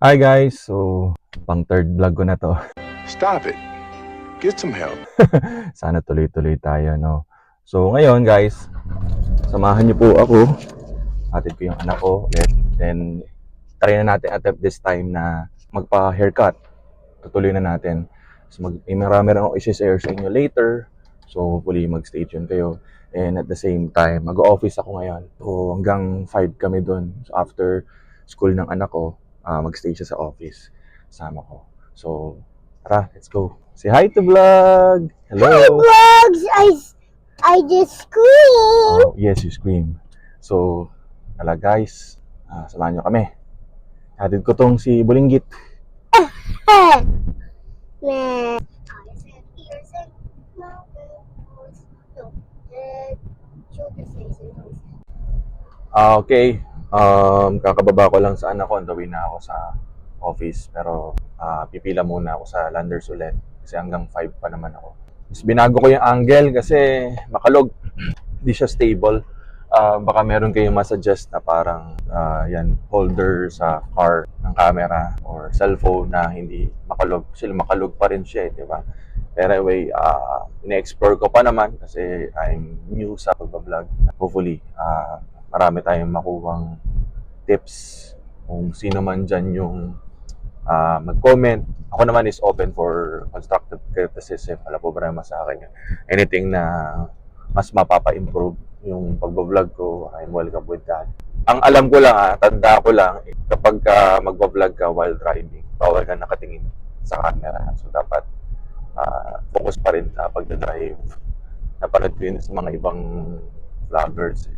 Hi guys! So, pang third vlog ko na to. Stop it. Get some help. Sana tuloy-tuloy tayo, no? So, ngayon guys, samahan niyo po ako. Hatid ko yung anak ko ulit. Then, try na natin attempt this time na magpa-haircut. Tutuloy na natin. So, may marami rin ako i-share sa inyo later. So, hopefully mag-stay tuned kayo. And at the same time, mag-office ako ngayon. So, hanggang 5 kami dun. So, after school ng anak ko, mag-stay siya sa office. Sama ko. So, tara, let's go. Say hi to vlog! Hello! Hi, vlogs! I just scream! Oh, yes, you scream. So, tala guys, samahan nyo kami. Hatid ko tong si Bulinggit. Nah. Eyes and ears and mouth and nose. No, head, shoulders, face, and toes. Okay, kakababa ko lang sa anak ko. On the way na ako sa office. Pero pipila muna ako sa Landers ulit. Kasi hanggang 5 pa naman ako. Mas binago ko yung angle kasi makalog. Hindi siya stable. Baka meron kayong masuggest na parang yan, holder sa car ng camera or cellphone na hindi makalog. Kasi makalog pa rin siya, di ba? Pero anyway, ina-explore ko pa naman kasi I'm new sa pagbablog. Hopefully, marami tayong makuhang tips kung sino man dyan yung mag-comment. Ako naman is open for constructive criticism. Alam po ba naman sa akin yun. Anything na mas mapapa-improve yung pagbablog ko, I'm welcome with that. Ang alam ko lang, tanda ko lang, kapag magbablog ka while driving, bawal ka nakatingin sa camera. So, dapat focus pa rin sa pagdadrive. Napanood ko yun sa mga ibang vloggers.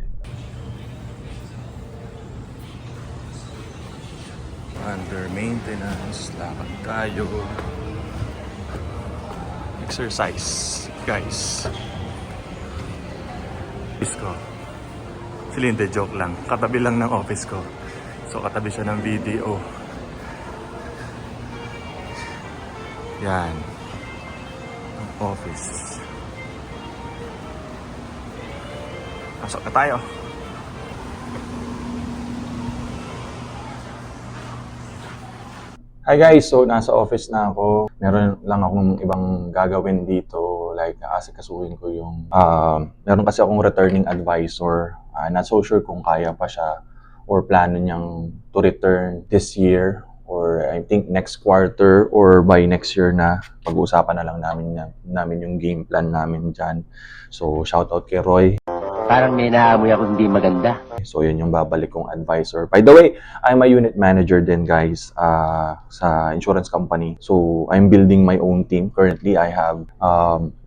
Under maintenance, lakad tayo. Exercise, guys. Office ko. Actually, hindi, joke lang. Katabi lang ng office ko. So, katabi siya ng video. Yan. Ang office. Pasok na tayo. Hi guys, so nasa office na ako. Meron lang akong ibang gagawin dito, like asikasuhin ko yung meron kasi akong returning advisor. Not so sure kung kaya pa siya or plano niyang to return this year or I think next quarter or by next year na. Pag-uusapan na lang namin yung game plan namin dyan. So shout out kay Roy. Parang may naamoy ako hindi maganda. So, yun yung babalik kong advisor. By the way, I'm a unit manager din, guys, sa insurance company. So, I'm building my own team. Currently, I have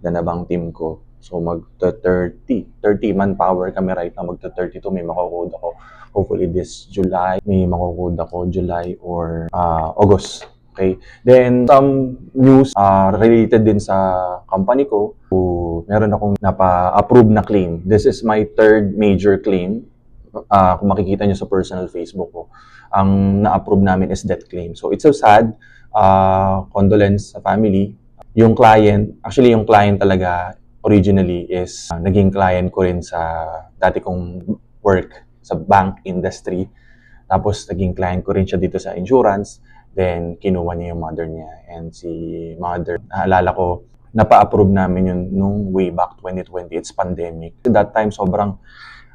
ganabang team ko. So, mag-30 manpower kami right now. Mag-32 may makukode ako. Hopefully, this July, may makukode ako July or August. Okay. Then, some news related din sa company ko. So, meron akong napa-approve na claim. This is my third major claim. Kung makikita nyo sa personal Facebook ko, ang na-approve namin is death claim. So, it's so sad. Condolence sa family. Yung client, actually yung client talaga originally is naging client ko rin sa dati kong work sa bank industry. Tapos, naging client ko rin siya dito sa insurance. Then, kinuha niya yung mother niya. And si mother, naalala ko, napa-approve namin yun nung way back 2020. It's pandemic. At that time, sobrang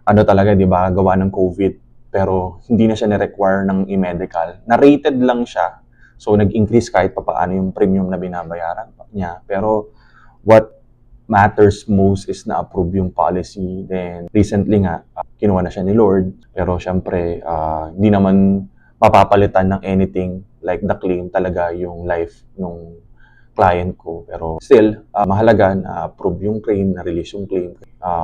talaga, di ba, gawa ng COVID. Pero hindi na siya na-require ng i-medical. Na-rated lang siya. So, nag-increase kahit pa paano yung premium na binabayaran niya. Pero, what matters most is na-approve yung policy. Then, recently nga, kinuha na siya ni Lord. Pero, syempre, hindi naman mapapalitan ng anything like the claim talaga yung life ng client ko. Pero still, mahalaga na approve yung claim, na-release yung claim.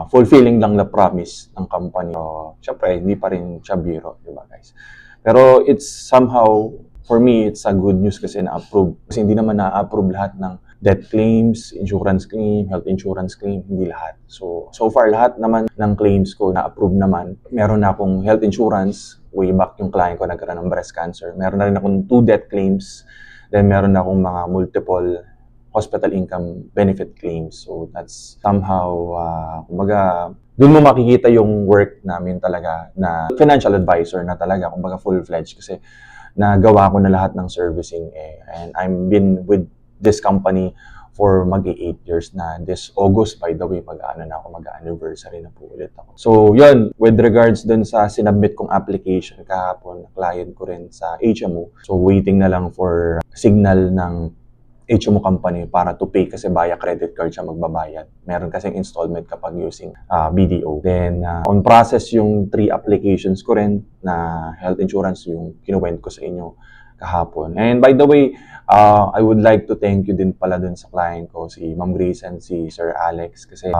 Fulfilling lang na promise ng company. Syempre, hindi pa rin siya biro, di ba guys? Pero it's somehow, for me, it's a good news kasi na-approve. Kasi hindi naman na-approve lahat ng death claims, insurance claim, health insurance claim, hindi lahat. So far, lahat naman ng claims ko na-approve naman. Meron na akong health insurance, way back yung client ko nagkaroon ng breast cancer. Meron na rin akong 2 death claims. Then meron na akong mga multiple hospital income benefit claims. So that's somehow, kumbaga, doon mo makikita yung work namin talaga na financial advisor na talaga, kumbaga full-fledged. Kasi nagawa ko na lahat ng servicing eh. And I'm been with this company for mag-8 years na. This August, by the way, mag-anniversary na po ulit ako. So, yun, with regards dun sa sinubmit kong application kahapon, client ko rin sa HMO. So, waiting na lang for signal ng HMO company para to pay kasi via credit card siya magbabayad. Meron kasing installment kapag using BDO. Then, on process yung 3 applications ko rin na health insurance, yung kinuwent ko sa inyo kahapon. And by the way, I would like to thank you din pala dun sa client ko, si Ma'am Grace and si Sir Alex. Kasi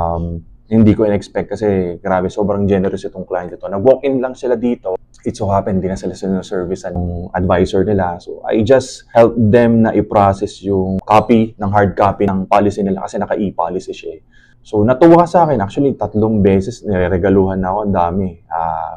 hindi ko in-expect kasi grabe, sobrang generous itong client ito. Nag-walk-in lang sila dito. It so happened, di na sila service ng advisor nila. So, I just helped them na i-process yung copy, ng hard copy ng policy nila kasi naka-e-policy siya. So, natuwa sa akin. Actually, 3 beses niregaluhan na ako. Ang dami.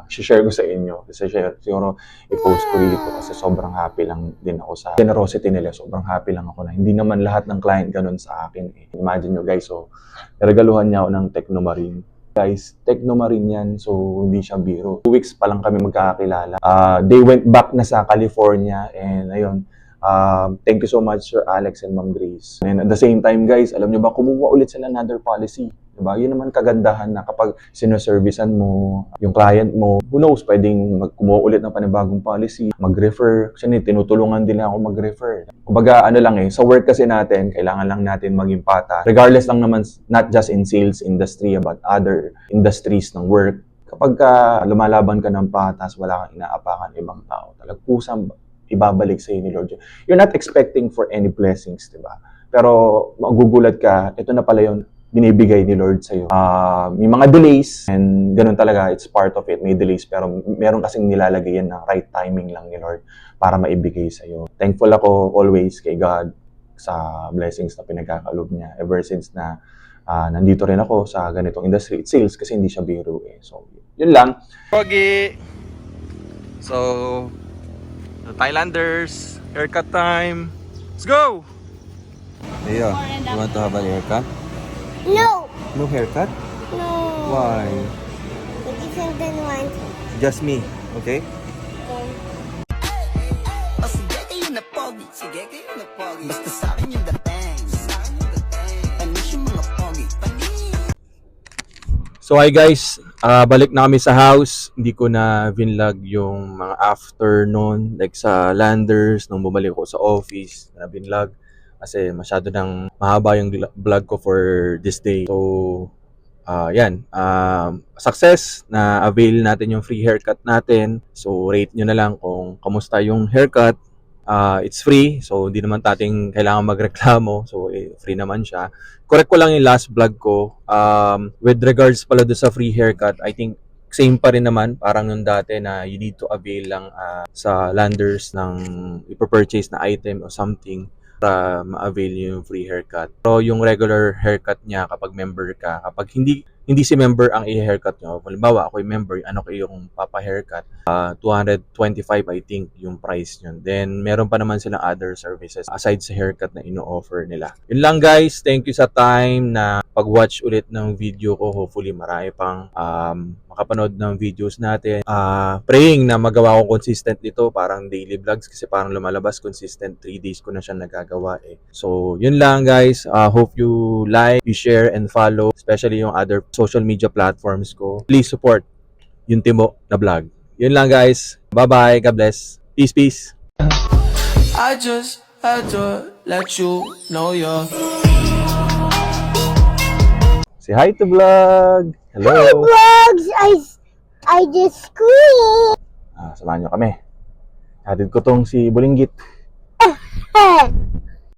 Share ko sa inyo. Kasi siguro i-post ko dito kasi sobrang happy lang din ako sa generosity nila. Sobrang happy lang ako na hindi naman lahat ng client ganun sa akin. Imagine nyo guys, so, niregaluhan niya ako ng Technomarine. Guys, Technomarine yan. So, hindi siya biro. 2 weeks pa lang kami magkakakilala. They went back na sa California. And ayun, thank you so much, Sir Alex and Ma'am Grace. And at the same time, guys, alam nyo ba, kumuha ulit sila another policy. Diba? Yun naman kagandahan na kapag sinoservicean mo yung client mo, who knows, pwedeng kumuha ulit ng panibagong policy, mag-refer. Kasi tinutulungan din ako mag-refer. Kumbaga, ano lang sa work kasi natin, kailangan lang natin maging pata. Regardless lang naman, not just in sales industry, but other industries ng work. Kapag lumalaban ka ng patas, wala kang inaapakan ibang tao. Talagpusang ibabalik sa ni Lord. You're not expecting for any blessings, diba? Pero magugulat ka, ito na pala yun, binibigay ni Lord sa'yo. May mga delays, and ganun talaga, it's part of it, may delays, pero meron kasing nilalagay yan na right timing lang ni Lord para maibigay sa'yo. Thankful ako always kay God sa blessings na pinagkakalob niya ever since na nandito rin ako sa ganitong industry. It's sales kasi hindi siya biro So, yun lang. Pogi! So, the Thailanders, haircut time. Let's go! Leo, you want to have a haircut? No! No haircut? No! Why? Because I don't want to. Just me, okay? Basta sa'kin yung dating. Panis yung mga pogi. So hi guys, balik na kami sa house. Hindi ko na vinlog yung mga afternoon, like sa Landers, nung bumalik ko sa office, na vinlog. Kasi masyado nang mahaba yung vlog ko for this day. So, yan. Success na avail natin yung free haircut natin. So, rate nyo na lang kung kamusta yung haircut. It's free, so hindi naman tating kailangan magreklamo. So, free naman siya. Correct ko lang yung last vlog ko. With regards pala doon sa free haircut, I think same pa rin naman. Parang nung dati na you need to avail lang sa Landers ng ipopurchase na item or something para ma-avail yung free haircut. Pero yung regular haircut niya kapag member ka, kapag hindi si member ang i-haircut nyo, halimbawa ako yung member, ano kayo yung papa-haircut, 225 I think yung price nyo. Then meron pa naman silang other services aside sa haircut na ino-offer nila. Yun lang guys, thank you sa time na pag-watch ulit ng video ko. Hopefully marami pang makapanood ng videos natin. Praying na magawa ko consistent ito, parang daily vlogs kasi parang lumalabas consistent, 3 days ko na siya nagagawa So yun lang guys, hope you like, you share and follow, especially yung other social media platforms ko. Please support yung Timo na vlog. Yun lang guys, bye bye, God bless, peace. I just had to let you know you're Say hi to vlog. Hello. Hi, vlogs! I just screamed! Samahan nyo kami. Hatid ko tong si Bulinggit.